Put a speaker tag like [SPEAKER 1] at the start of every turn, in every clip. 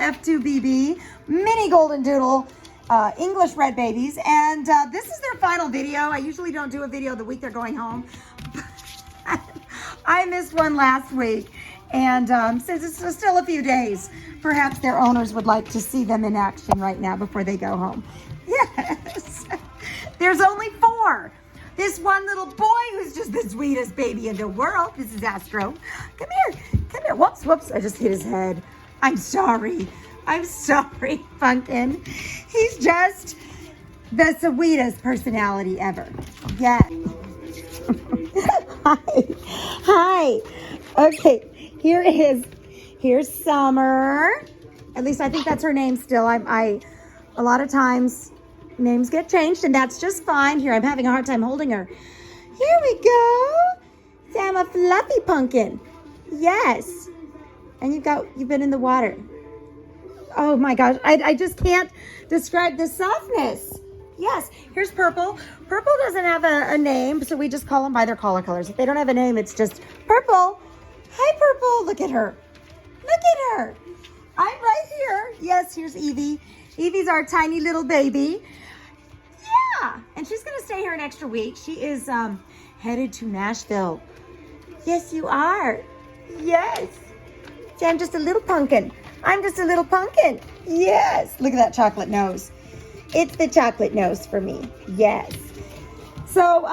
[SPEAKER 1] F2bb Mini Goldendoodle English red babies, and this is their final video. I usually don't do a video the week they're going home. I missed one last week, and since it's still a few days, perhaps their owners would like to see them in action right now before they go home. Yes, there's only 4. This one little boy who's just the sweetest baby in the world. This is Astro. Come here, come here. Whoops, whoops, I just hit his head. I'm sorry, Pumpkin. He's just the sweetest personality ever. Yes. Hi. Okay, here's Summer. At least I think that's her name still. A lot of times names get changed, and that's just fine. Here, I'm having a hard time holding her. Here we go. Sam, a fluffy pumpkin. Yes. And you've been in the water. Oh my gosh, I just can't describe the softness. Yes, here's Purple. Purple doesn't have a name, so we just call them by their collar colors. If they don't have a name, it's just Purple. Hi, Purple. Look at her. Look at her. I'm right here. Yes, here's Evie. Evie's our tiny little baby. Yeah, and she's going to stay here an extra week. She is headed to Nashville. Yes, you are. Yes. See, I'm just a little pumpkin. I'm just a little pumpkin. Yes. Look at that chocolate nose. It's the chocolate nose for me. Yes. So,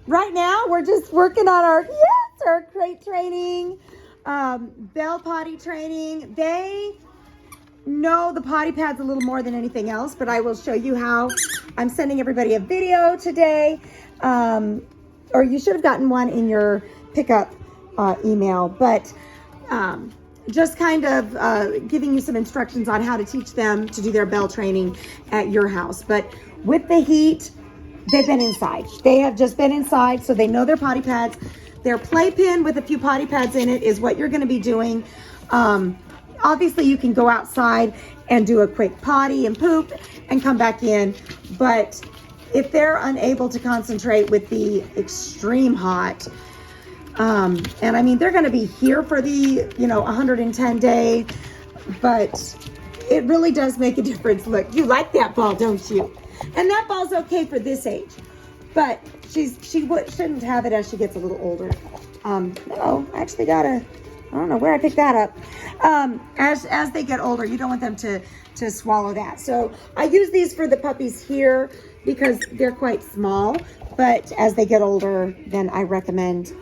[SPEAKER 1] right now we're just working on our crate training, bell potty training. They know the potty pad's a little more than anything else, but I will show you how. I'm sending everybody a video today, or you should have gotten one in your pickup email, but just kind of giving you some instructions on how to teach them to do their bell training at your house. But with the heat, they've been inside. They have just been inside, so they know their potty pads. Their playpen with a few potty pads in it is what you're going to be doing. Obviously, you can go outside and do a quick potty and poop and come back in. But if they're unable to concentrate with the extreme hot, and I mean, they're going to be here for the, 110 day, but it really does make a difference. Look, you like that ball, don't you? And that ball's okay for this age, but she shouldn't have it as she gets a little older. No, I actually I don't know where I picked that up. As they get older, you don't want them to swallow that. So I use these for the puppies here because they're quite small, but as they get older, then I recommend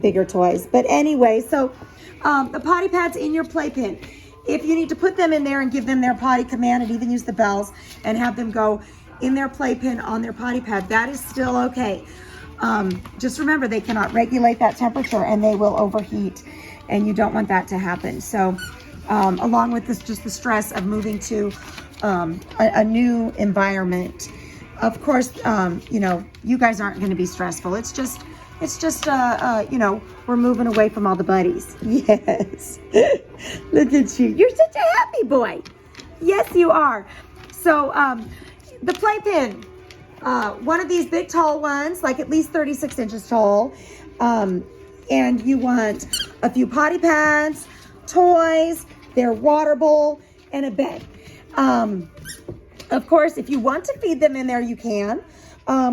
[SPEAKER 1] bigger toys. But anyway, so the potty pads in your playpen, if you need to put them in there and give them their potty command and even use the bells and have them go in their playpen on their potty pad, that is still okay. Just remember, they cannot regulate that temperature and they will overheat, and you don't want that to happen. So along with this, just the stress of moving to a new environment, of course, you guys aren't going to be stressful. It's just we're moving away from all the buddies. Yes. Look at you. You're such a happy boy. Yes, you are. So the playpen, one of these big tall ones, like at least 36 inches tall, and you want a few potty pads, toys, their water bowl, and a bed. Of course, if you want to feed them in there, you can.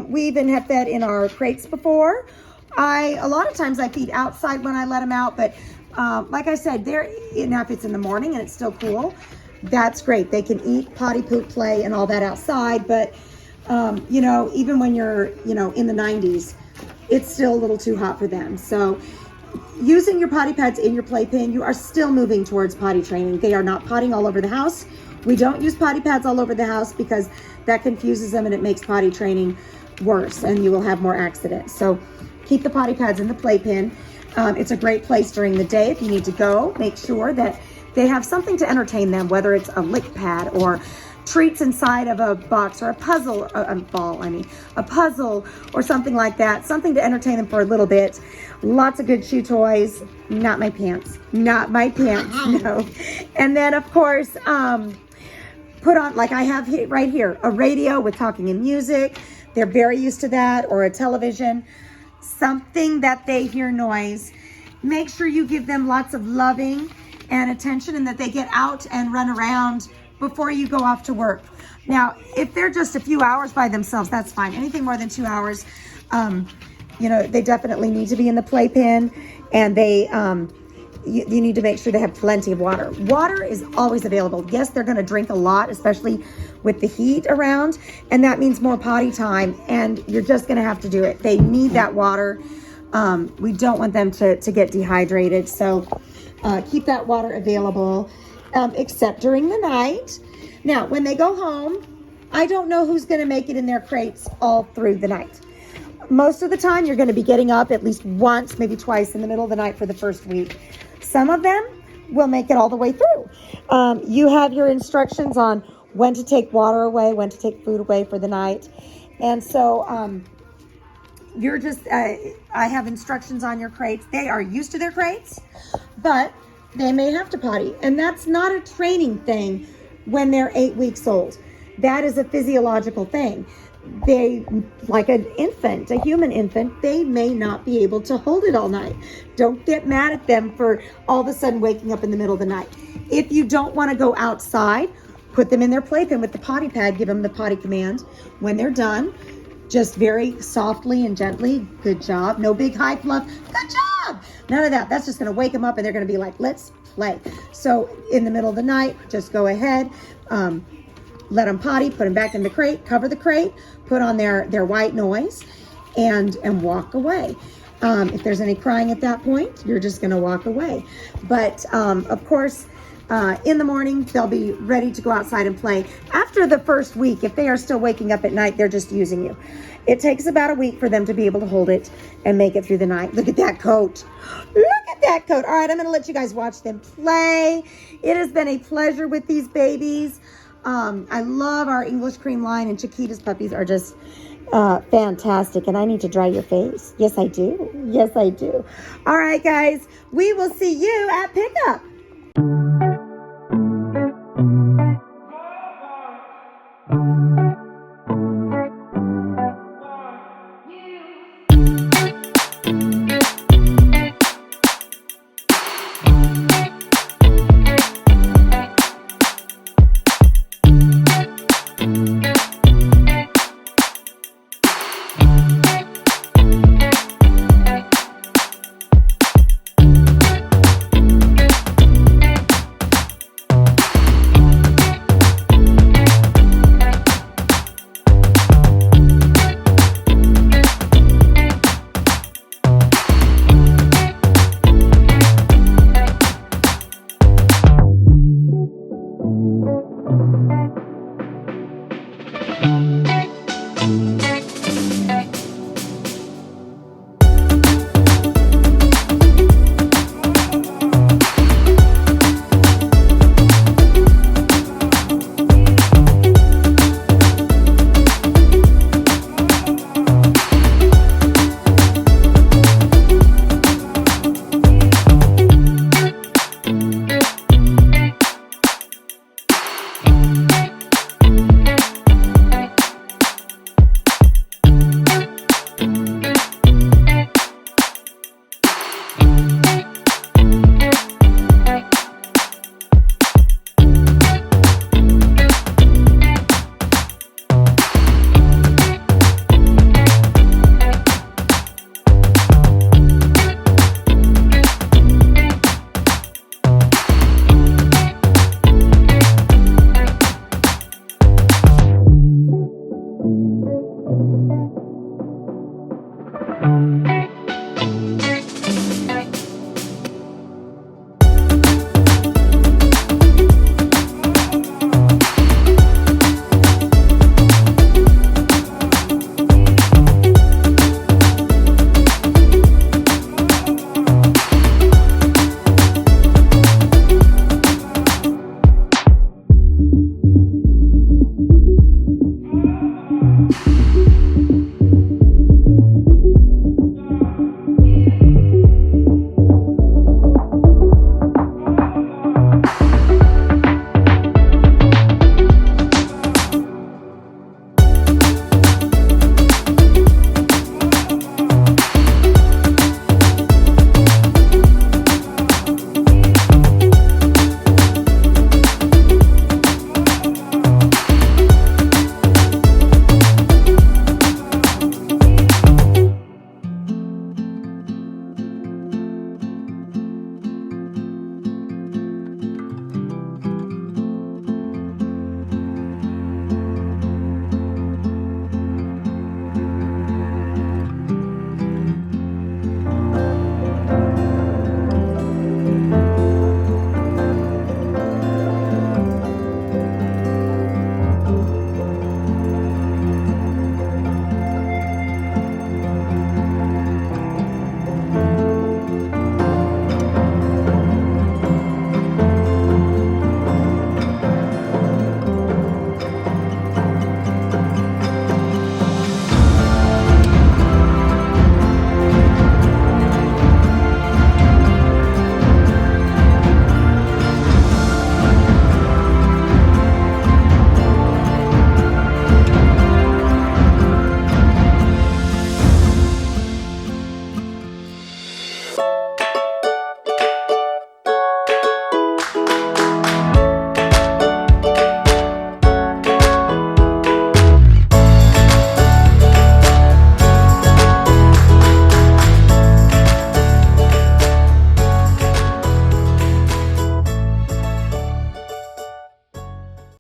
[SPEAKER 1] We even have fed in our crates before. A lot of times I feed outside when I let them out, but like I said, if it's in the morning and it's still cool, that's great. They can eat, potty, poop, play, and all that outside. But even when you're in the 90s, it's still a little too hot for them. So using your potty pads in your playpen, you are still moving towards potty training. They are not potting all over the house. We don't use potty pads all over the house because that confuses them and it makes potty training worse, and you will have more accidents. So keep the potty pads in the playpen. It's a great place during the day. If you need to go, make sure that they have something to entertain them, whether it's a lick pad or treats inside of a box or a puzzle, a puzzle or something like that, something to entertain them for a little bit. Lots of good chew toys. Not my pants, no. And then of course, put on, like I have right here, a radio with talking and music. They're very used to that, or a television, something that they hear noise. Make sure you give them lots of loving and attention, and that they get out and run around before you go off to work. Now, if they're just a few hours by themselves, that's fine. Anything more than 2 hours, you know, they definitely need to be in the playpen, and they, you need to make sure they have plenty of water. Water is always available. Yes, they're going to drink a lot, especially with the heat around, and that means more potty time, and you're just going to have to do it. They need that water. We don't want them to get dehydrated, so keep that water available, except during the night. Now, when they go home, I don't know who's going to make it in their crates all through the night. Most of the time, you're going to be getting up at least once, maybe twice in the middle of the night for the first week. Some of them will make it all the way through. You have your instructions on when to take water away, when to take food away for the night. And so you're just, I have instructions on your crates. They are used to their crates, but they may have to potty. And that's not a training thing when they're 8 weeks old. That is a physiological thing. They, like an infant, a human infant, they may not be able to hold it all night. Don't get mad at them for all of a sudden waking up in the middle of the night. If you don't want to go outside, put them in their playpen with the potty pad, give them the potty command. When they're done, just very softly and gently, good job. No big high fluff, good job. None of that. That's just going to wake them up and they're going to be like, let's play. So in the middle of the night, just go ahead, let them potty, put them back in the crate, cover the crate, put on their white noise, and walk away. If there's any crying at that point, you're just going to walk away. But of course, in the morning, they'll be ready to go outside and play. After the first week, if they are still waking up at night, they're just using you. It takes about a week for them to be able to hold it and make it through the night. Look at that coat. Look at that coat. All right, I'm going to let you guys watch them play. It has been a pleasure with these babies. I love our English cream line, and Chiquita's puppies are just fantastic. And I need to dry your face. Yes, I do. Yes, I do. All right, guys, we will see you at pickup.